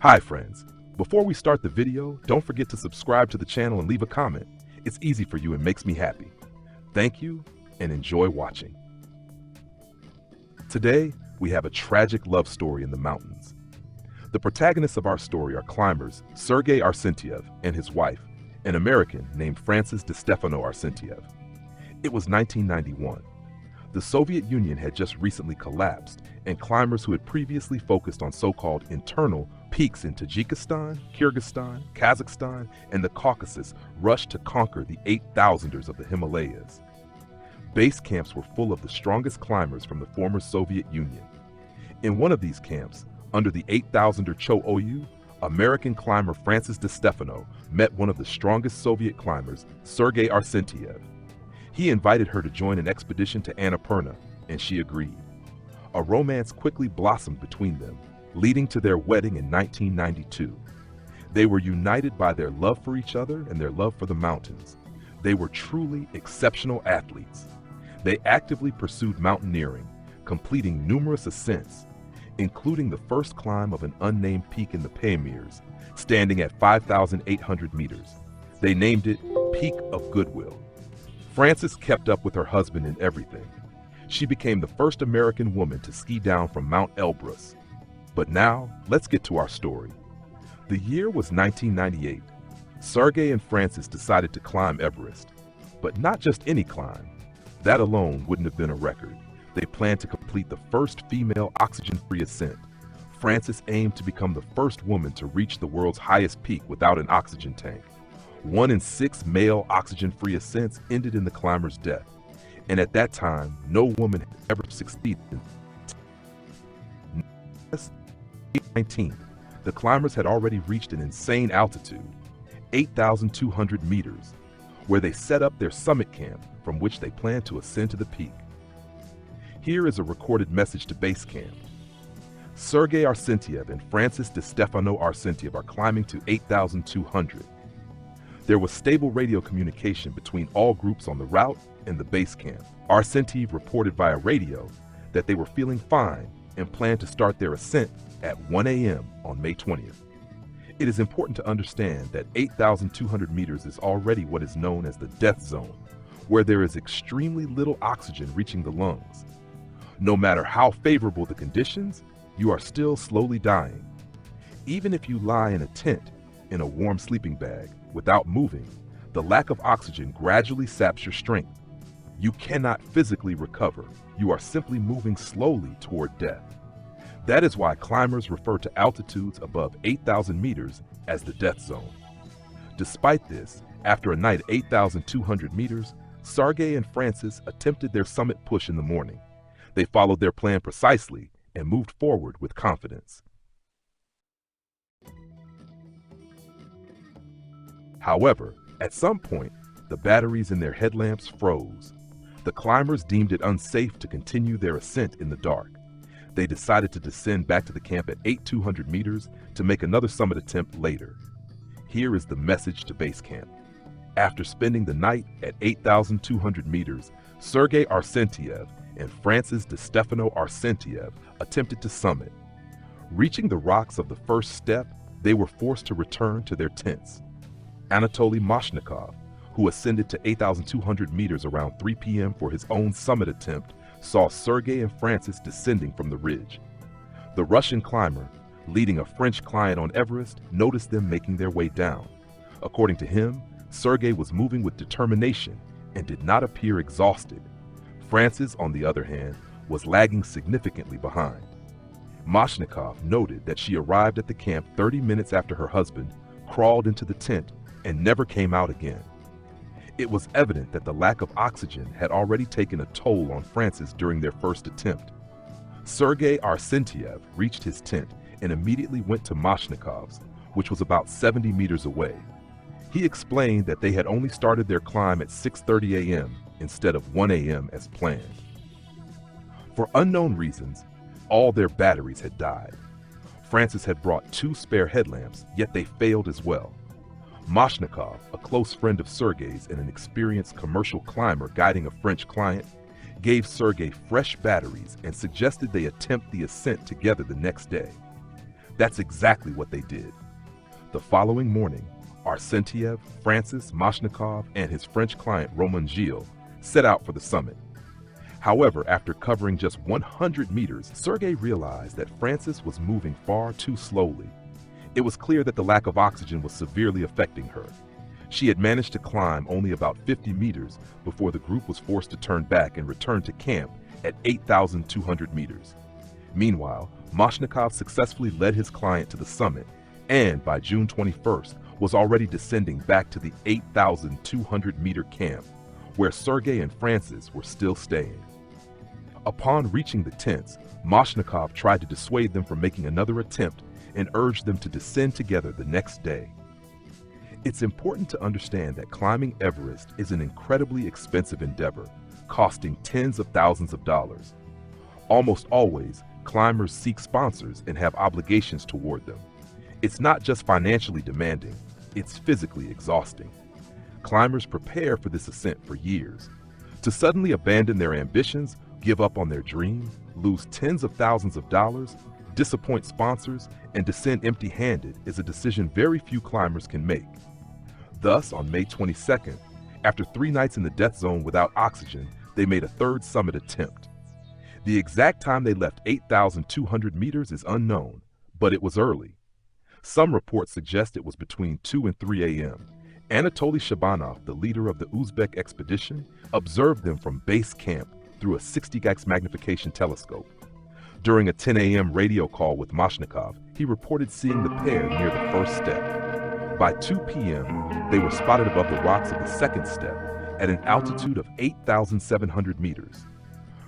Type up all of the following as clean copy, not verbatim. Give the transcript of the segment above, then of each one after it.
Hi friends, before we start the video, don't forget to subscribe to the channel and leave a comment. It's easy for you and makes me happy. Thank you and enjoy watching. Today, we have a tragic love story in the mountains. The protagonists of our story are climbers Sergei Arsenyev and his wife, an American named Frances DeStefano Arsenyev. It was 1991. The Soviet Union had just recently collapsed, and climbers who had previously focused on so-called internal peaks in Tajikistan, Kyrgyzstan, Kazakhstan, and the Caucasus rushed to conquer the 8,000ers of the Himalayas. Base camps were full of the strongest climbers from the former Soviet Union. In one of these camps, under the 8,000er Cho-Oyu, American climber Frances DeStefano met one of the strongest Soviet climbers, Sergei Arsenyev. He invited her to join an expedition to Annapurna, and she agreed. A romance quickly blossomed between them, leading to their wedding in 1992. They were united by their love for each other and their love for the mountains. They were truly exceptional athletes. They actively pursued mountaineering, completing numerous ascents, including the first climb of an unnamed peak in the Pamirs, standing at 5,800 meters. They named it Peak of Goodwill. Frances kept up with her husband in everything. She became the first American woman to ski down from Mount Elbrus. But now, let's get to our story. The year was 1998. Sergei and Frances decided to climb Everest. But not just any climb. That alone wouldn't have been a record. They planned to complete the first female oxygen-free ascent. Frances aimed to become the first woman to reach the world's highest peak without an oxygen tank. 1 in 6 male oxygen-free ascents ended in the climber's death. And at that time, no woman had ever succeeded. 19, the climbers had already reached an insane altitude, 8,200 meters, where they set up their summit camp from which they planned to ascend to the peak. Here is a recorded message to base camp. Sergei Arsenyev and Frances DeStefano Arsenyev are climbing to 8,200. There was stable radio communication between all groups on the route and the base camp. Arsenyev reported via radio that they were feeling fine and planned to start their ascent at 1 a.m. on May 20th. It is important to understand that 8,200 meters is already what is known as the death zone, where there is extremely little oxygen reaching the lungs. No matter how favorable the conditions, you are still slowly dying. Even if you lie in a tent, in a warm sleeping bag, without moving, the lack of oxygen gradually saps your strength. You cannot physically recover. You are simply moving slowly toward death. That is why climbers refer to altitudes above 8,000 meters as the death zone. Despite this, after a night at 8,200 meters, Sergei and Frances attempted their summit push in the morning. They followed their plan precisely and moved forward with confidence. However, at some point, the batteries in their headlamps froze. The climbers deemed it unsafe to continue their ascent in the dark. They decided to descend back to the camp at 8,200 meters to make another summit attempt later. Here is the message to base camp. After spending the night at 8,200 meters, Sergei Arsenyev and Frances DeStefano Arsenyev attempted to summit. Reaching the rocks of the first step, they were forced to return to their tents. Anatoly Mashnikov, who ascended to 8,200 meters around 3 p.m. for his own summit attempt, saw Sergei and Frances descending from the ridge. The Russian climber, leading a French client on Everest, noticed them making their way down. According to him, Sergei was moving with determination and did not appear exhausted. Frances, on the other hand, was lagging significantly behind. Mashnikov noted that she arrived at the camp 30 minutes after her husband, crawled into the tent, and never came out again. It was evident that the lack of oxygen had already taken a toll on Frances during their first attempt. Sergei Arsenyev reached his tent and immediately went to Mashnikov's, which was about 70 meters away. He explained that they had only started their climb at 6:30 a.m. instead of 1 a.m. as planned. For unknown reasons, all their batteries had died. Frances had brought 2 spare headlamps, yet they failed as well. Mashnikov, a close friend of Sergei's and an experienced commercial climber guiding a French client, gave Sergei fresh batteries and suggested they attempt the ascent together the next day. That's exactly what they did. The following morning, Arsentiev, Francis, Mashnikov, and his French client Roman Gilles set out for the summit. However, after covering just 100 meters, Sergei realized that Francis was moving far too slowly. It was clear that the lack of oxygen was severely affecting her. She had managed to climb only about 50 meters before the group was forced to turn back and return to camp at 8,200 meters. Meanwhile, Mashnikov successfully led his client to the summit and by June 21st was already descending back to the 8,200-meter camp, where Sergei and Francis were still staying. Upon reaching the tents, Mashnikov tried to dissuade them from making another attempt and urged them to descend together the next day. It's important to understand that climbing Everest is an incredibly expensive endeavor, costing tens of thousands of dollars. Almost always, climbers seek sponsors and have obligations toward them. It's not just financially demanding, it's physically exhausting. Climbers prepare for this ascent for years. To suddenly abandon their ambitions, give up on their dream, lose tens of thousands of dollars, disappoint sponsors, and descend empty-handed is a decision very few climbers can make. Thus, on May 22nd, after 3 nights in the death zone without oxygen, they made a third summit attempt. The exact time they left 8,200 meters is unknown, but it was early. Some reports suggest it was between 2 and 3 a.m. Anatoly Shabanov, the leader of the Uzbek expedition, observed them from base camp through a 60x magnification telescope. During a 10 a.m. radio call with Mashnikov, he reported seeing the pair near the first step. By 2 p.m., they were spotted above the rocks of the second step at an altitude of 8,700 meters.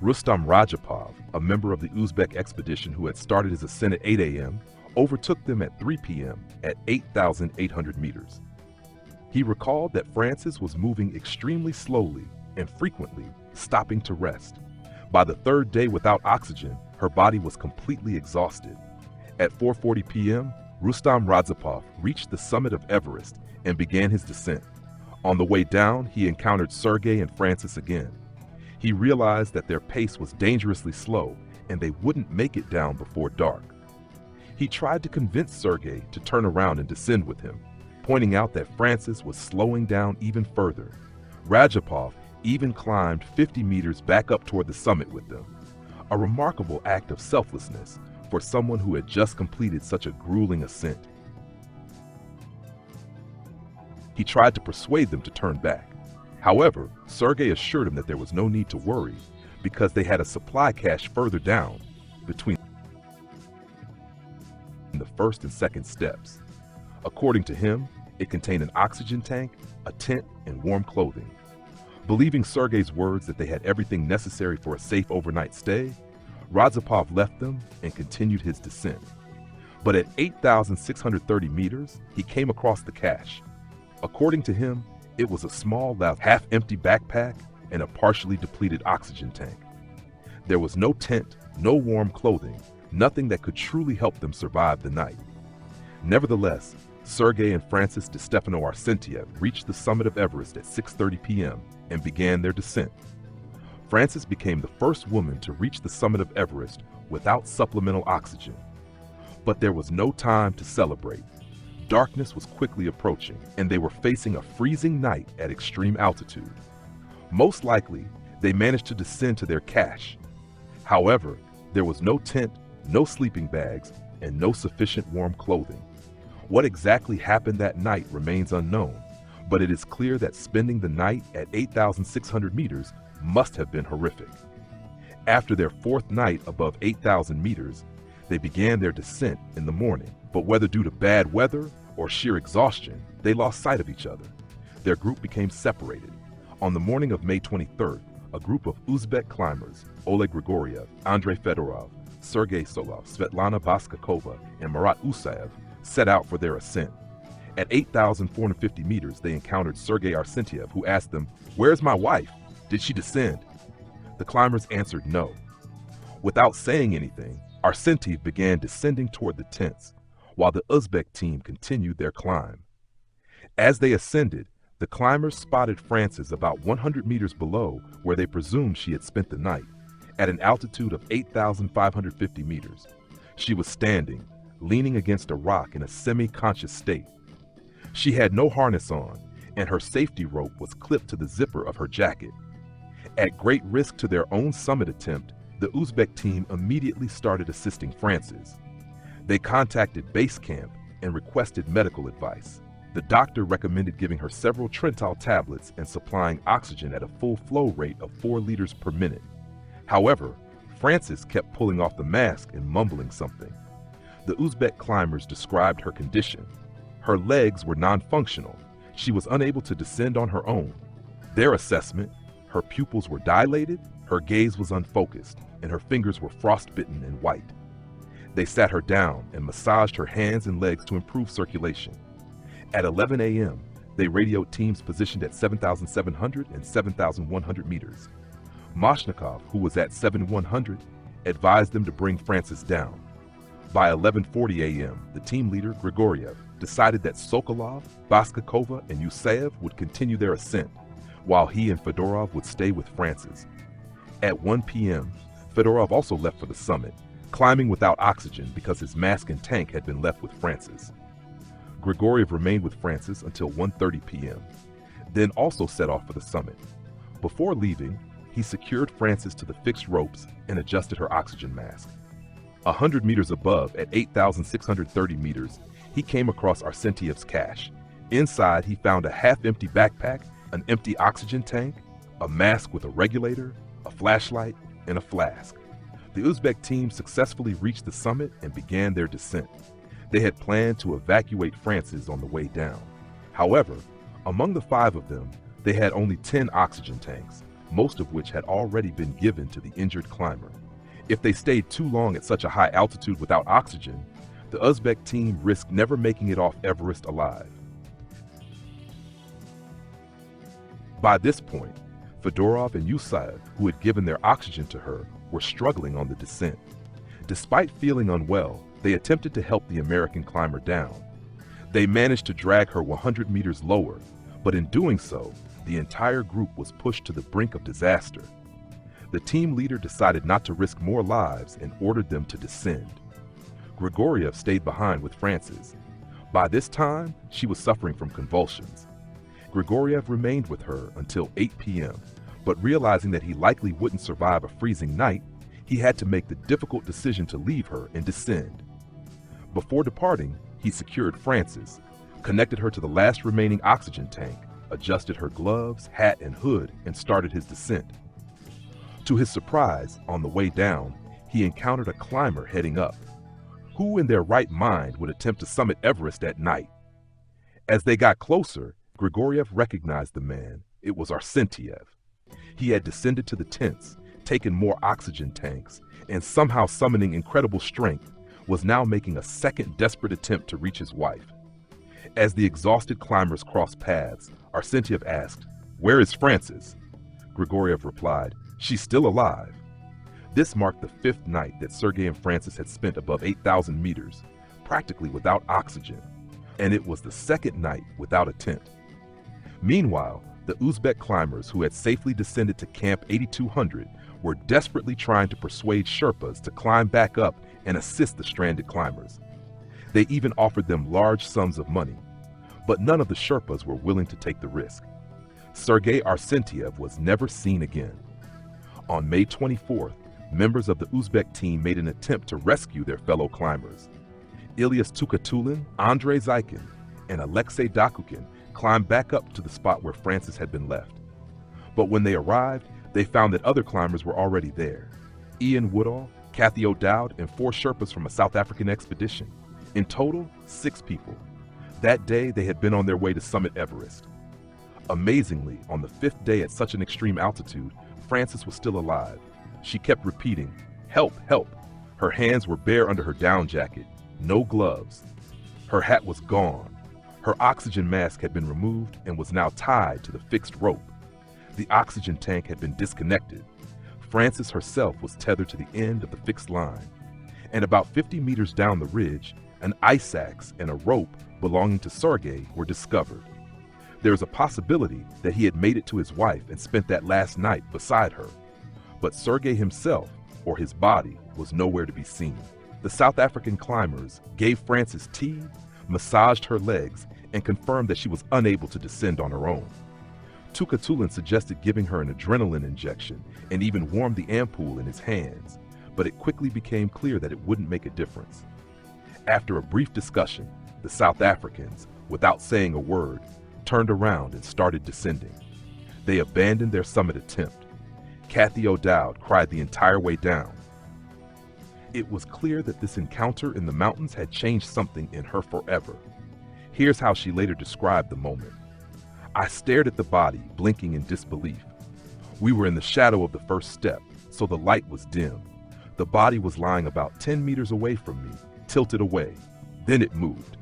Rustam Rajapov, a member of the Uzbek expedition who had started his ascent at 8 a.m., overtook them at 3 p.m. at 8,800 meters. He recalled that Francis was moving extremely slowly and frequently stopping to rest. By the third day without oxygen, her body was completely exhausted. At 4:40 p.m., Rustam Rajapov reached the summit of Everest and began his descent. On the way down, he encountered Sergei and Francis again. He realized that their pace was dangerously slow and they wouldn't make it down before dark. He tried to convince Sergei to turn around and descend with him, pointing out that Francis was slowing down even further. Rajapov even climbed 50 meters back up toward the summit with them, a remarkable act of selflessness for someone who had just completed such a grueling ascent. He tried to persuade them to turn back. However, Sergei assured him that there was no need to worry because they had a supply cache further down between the first and second steps. According to him, it contained an oxygen tank, a tent, and warm clothing. Believing Sergei's words that they had everything necessary for a safe overnight stay, Rajapov left them and continued his descent. But at 8,630 meters, he came across the cache. According to him, it was a small, half-empty backpack and a partially depleted oxygen tank. There was no tent, no warm clothing, nothing that could truly help them survive the night. Nevertheless, Sergei and Francis de Stefano Arsentiev reached the summit of Everest at 6:30 p.m. and began their descent. Francis became the first woman to reach the summit of Everest without supplemental oxygen. But there was no time to celebrate. Darkness was quickly approaching, and they were facing a freezing night at extreme altitude. Most likely, they managed to descend to their cache. However, there was no tent, no sleeping bags, and no sufficient warm clothing. What exactly happened that night remains unknown, but it is clear that spending the night at 8,600 meters must have been horrific. After their fourth night above 8,000 meters, they began their descent in the morning, but whether due to bad weather or sheer exhaustion, they lost sight of each other. Their group became separated. On the morning of May 23rd, a group of Uzbek climbers, Oleg Grigoriev, Andrei Fedorov, Sergei Solov, Svetlana Baskakova, and Marat Usaev, set out for their ascent. At 8,450 meters, they encountered Sergei Arsentiev, who asked them, "Where's my wife? Did she descend?" The climbers answered no. Without saying anything, Arsentiev began descending toward the tents, while the Uzbek team continued their climb. As they ascended, the climbers spotted Francis about 100 meters below where they presumed she had spent the night, at an altitude of 8,550 meters. She was standing, leaning against a rock in a semi-conscious state. She had no harness on, and her safety rope was clipped to the zipper of her jacket. At great risk to their own summit attempt, the Uzbek team immediately started assisting Frances. They contacted base camp and requested medical advice. The doctor recommended giving her several Trental tablets and supplying oxygen at a full flow rate of 4 liters per minute. However, Frances kept pulling off the mask and mumbling something. The Uzbek climbers described her condition. Her legs were non-functional. She was unable to descend on her own. Their assessment: her pupils were dilated, her gaze was unfocused, and her fingers were frostbitten and white. They sat her down and massaged her hands and legs to improve circulation. At 11 a.m., they radioed teams positioned at 7,700 and 7,100 meters. Moshnikov, who was at 7,100, advised them to bring Frances down. By 11:40 a.m., the team leader, Grigoriev, decided that Sokolov, Baskakova, and Yuseyev would continue their ascent, while he and Fedorov would stay with Frances. At 1 p.m., Fedorov also left for the summit, climbing without oxygen because his mask and tank had been left with Frances. Grigoriev remained with Frances until 1:30 p.m., then also set off for the summit. Before leaving, he secured Frances to the fixed ropes and adjusted her oxygen mask. 100 meters above, at 8,630 meters, he came across Arsentiev's cache. Inside, he found a half-empty backpack, an empty oxygen tank, a mask with a regulator, a flashlight, and a flask. The Uzbek team successfully reached the summit and began their descent. They had planned to evacuate Frances on the way down. However, among the 5 of them, they had only 10 oxygen tanks, most of which had already been given to the injured climber. If they stayed too long at such a high altitude without oxygen, the Uzbek team risked never making it off Everest alive. By this point, Fedorov and Yuseyev, who had given their oxygen to her, were struggling on the descent. Despite feeling unwell, they attempted to help the American climber down. They managed to drag her 100 meters lower, but in doing so, the entire group was pushed to the brink of disaster. The team leader decided not to risk more lives and ordered them to descend. Grigoriev stayed behind with Frances. By this time, she was suffering from convulsions. Grigoriev remained with her until 8 p.m., but realizing that he likely wouldn't survive a freezing night, he had to make the difficult decision to leave her and descend. Before departing, he secured Frances, connected her to the last remaining oxygen tank, adjusted her gloves, hat, and hood, and started his descent. To his surprise, on the way down, he encountered a climber heading up. Who in their right mind would attempt to summit Everest at night? As they got closer, Grigoriev recognized the man. It was Arsentiev. He had descended to the tents, taken more oxygen tanks, and somehow summoning incredible strength, was now making a second desperate attempt to reach his wife. As the exhausted climbers crossed paths, Arsentiev asked, "Where is Frances?" Grigoriev replied, "She's still alive." This marked the 5th night that Sergei and Frances had spent above 8,000 meters, practically without oxygen, and it was the 2nd night without a tent. Meanwhile, the Uzbek climbers who had safely descended to Camp 8200 were desperately trying to persuade Sherpas to climb back up and assist the stranded climbers. They even offered them large sums of money, but none of the Sherpas were willing to take the risk. Sergei Arsentiev was never seen again. On May 24th, members of the Uzbek team made an attempt to rescue their fellow climbers. Ilyas Tukatulin, Andrei Zaykin, and Alexei Dakukin climbed back up to the spot where Frances had been left. But when they arrived, they found that other climbers were already there. Ian Woodall, Kathy O'Dowd, and 4 Sherpas from a South African expedition. In total, 6 people. That day, they had been on their way to summit Everest. Amazingly, on the 5th day at such an extreme altitude, Frances was still alive. She kept repeating, "Help, help." Her hands were bare under her down jacket, no gloves. Her hat was gone. Her oxygen mask had been removed and was now tied to the fixed rope. The oxygen tank had been disconnected. Frances herself was tethered to the end of the fixed line. And about 50 meters down the ridge, an ice axe and a rope belonging to Sergei were discovered. There is a possibility that he had made it to his wife and spent that last night beside her. But Sergei himself, or his body, was nowhere to be seen. The South African climbers gave Frances tea, massaged her legs, and confirmed that she was unable to descend on her own. Tukatulin suggested giving her an adrenaline injection and even warmed the ampoule in his hands, but it quickly became clear that it wouldn't make a difference. After a brief discussion, the South Africans, without saying a word, turned around and started descending. They abandoned their summit attempt. Kathy O'Dowd cried the entire way down. It was clear that this encounter in the mountains had changed something in her forever. Here's how she later described the moment. I stared at the body, blinking in disbelief. We were in the shadow of the first step, so the light was dim. The body was lying about 10 meters away from me, tilted away. Then it moved.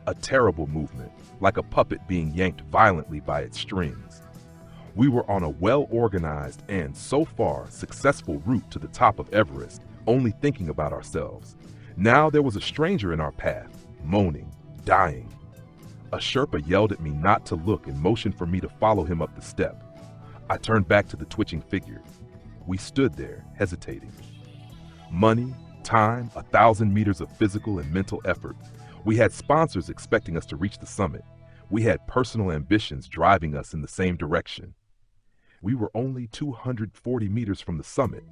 A terrible movement, like a puppet being yanked violently by its strings. We were on a well-organized and, so far, successful route to the top of Everest, only thinking about ourselves. Now there was a stranger in our path, moaning, dying. A Sherpa yelled at me not to look and motioned for me to follow him up the step. I turned back to the twitching figure. We stood there, hesitating. Money, time, 1,000 meters of physical and mental effort. We had sponsors expecting us to reach the summit. We had personal ambitions driving us in the same direction. We were only 240 meters from the summit.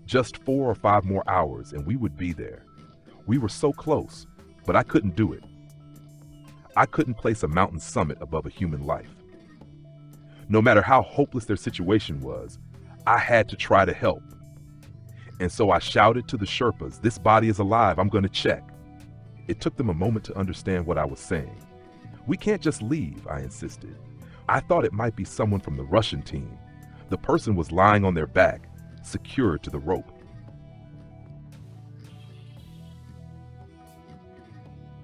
Just 4 or 5 more hours and we would be there. We were so close, but I couldn't do it. I couldn't place a mountain summit above a human life. No matter how hopeless their situation was, I had to try to help. And so I shouted to the Sherpas, "This body is alive, I'm going to check." It took them a moment to understand what I was saying. "We can't just leave," I insisted. I thought it might be someone from the Russian team. The person was lying on their back, secured to the rope.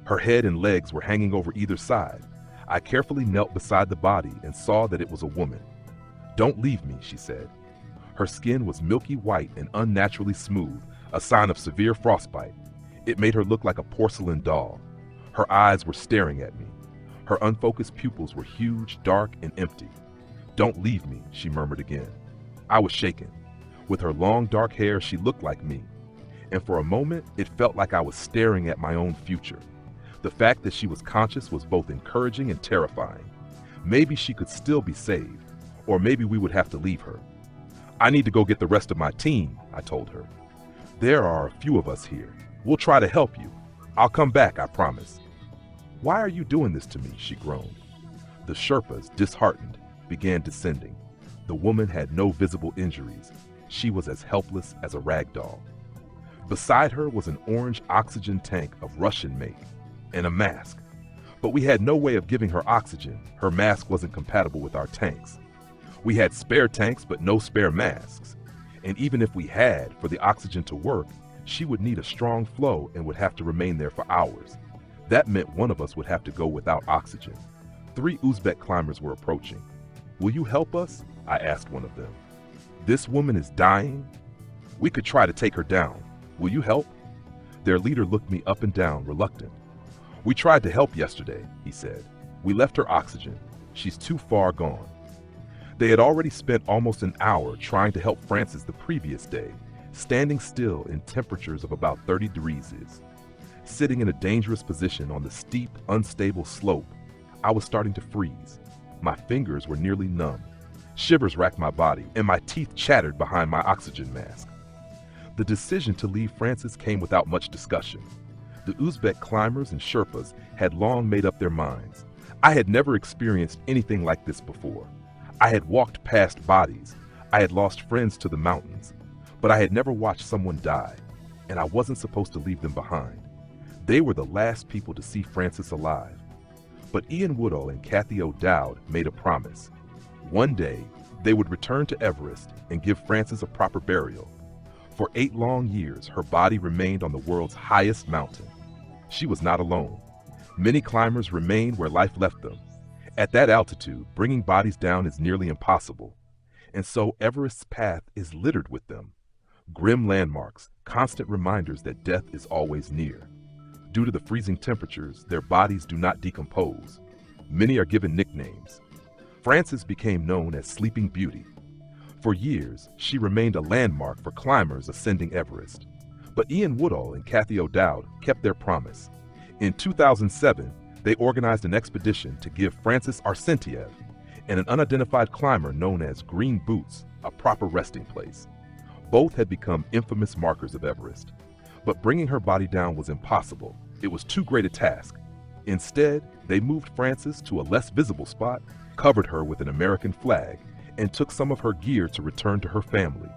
Her head and legs were hanging over either side. I carefully knelt beside the body and saw that it was a woman. "Don't leave me," she said. Her skin was milky white and unnaturally smooth, a sign of severe frostbite. It made her look like a porcelain doll. Her eyes were staring at me. Her unfocused pupils were huge, dark, and empty. "Don't leave me," she murmured again. I was shaken. With her long, dark hair, she looked like me. And for a moment, it felt like I was staring at my own future. The fact that she was conscious was both encouraging and terrifying. Maybe she could still be saved, or maybe we would have to leave her. "I need to go get the rest of my team," I told her. "There are a few of us here. We'll try to help you. I'll come back, I promise." "Why are you doing this to me?" she groaned. The Sherpas, disheartened, began descending. The woman had no visible injuries. She was as helpless as a rag doll. Beside her was an orange oxygen tank of Russian make and a mask. But we had no way of giving her oxygen. Her mask wasn't compatible with our tanks. We had spare tanks, but no spare masks. And even if we had, for the oxygen to work, she would need a strong flow and would have to remain there for hours. That meant one of us would have to go without oxygen. 3 Uzbek climbers were approaching. "Will you help us?" I asked one of them. "This woman is dying. We could try to take her down. Will you help?" Their leader looked me up and down, reluctant. "We tried to help yesterday," he said. "We left her oxygen. She's too far gone." They had already spent almost an hour trying to help Frances the previous day, standing still in temperatures of about 30 degrees. Sitting in a dangerous position on the steep, unstable slope, I was starting to freeze. My fingers were nearly numb. Shivers racked my body, and my teeth chattered behind my oxygen mask. The decision to leave Frances came without much discussion. The Uzbek climbers and Sherpas had long made up their minds. I had never experienced anything like this before. I had walked past bodies. I had lost friends to the mountains. But I had never watched someone die, and I wasn't supposed to leave them behind. They were the last people to see Frances alive. But Ian Woodall and Kathy O'Dowd made a promise. One day, they would return to Everest and give Frances a proper burial. For 8 long years, her body remained on the world's highest mountain. She was not alone. Many climbers remained where life left them. At that altitude, bringing bodies down is nearly impossible. And so Everest's path is littered with them. Grim landmarks, constant reminders that death is always near. Due to the freezing temperatures, their bodies do not decompose. Many are given nicknames. Frances became known as Sleeping Beauty. For years, she remained a landmark for climbers ascending Everest. But Ian Woodall and Kathy O'Dowd kept their promise. In 2007, they organized an expedition to give Frances Arsentiev and an unidentified climber known as Green Boots a proper resting place. Both had become infamous markers of Everest. But bringing her body down was impossible. It was too great a task. Instead, they moved Frances to a less visible spot, covered her with an American flag, and took some of her gear to return to her family.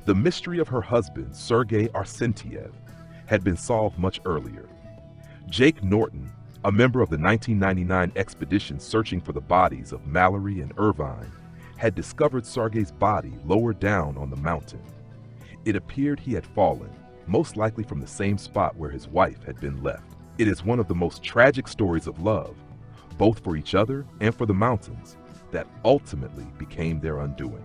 The mystery of her husband, Sergei Arsentiev, had been solved much earlier. Jake Norton, a member of the 1999 expedition searching for the bodies of Mallory and Irvine, had discovered Sergei's body lower down on the mountain. It appeared he had fallen, most likely from the same spot where his wife had been left. It is one of the most tragic stories of love, both for each other and for the mountains, that ultimately became their undoing.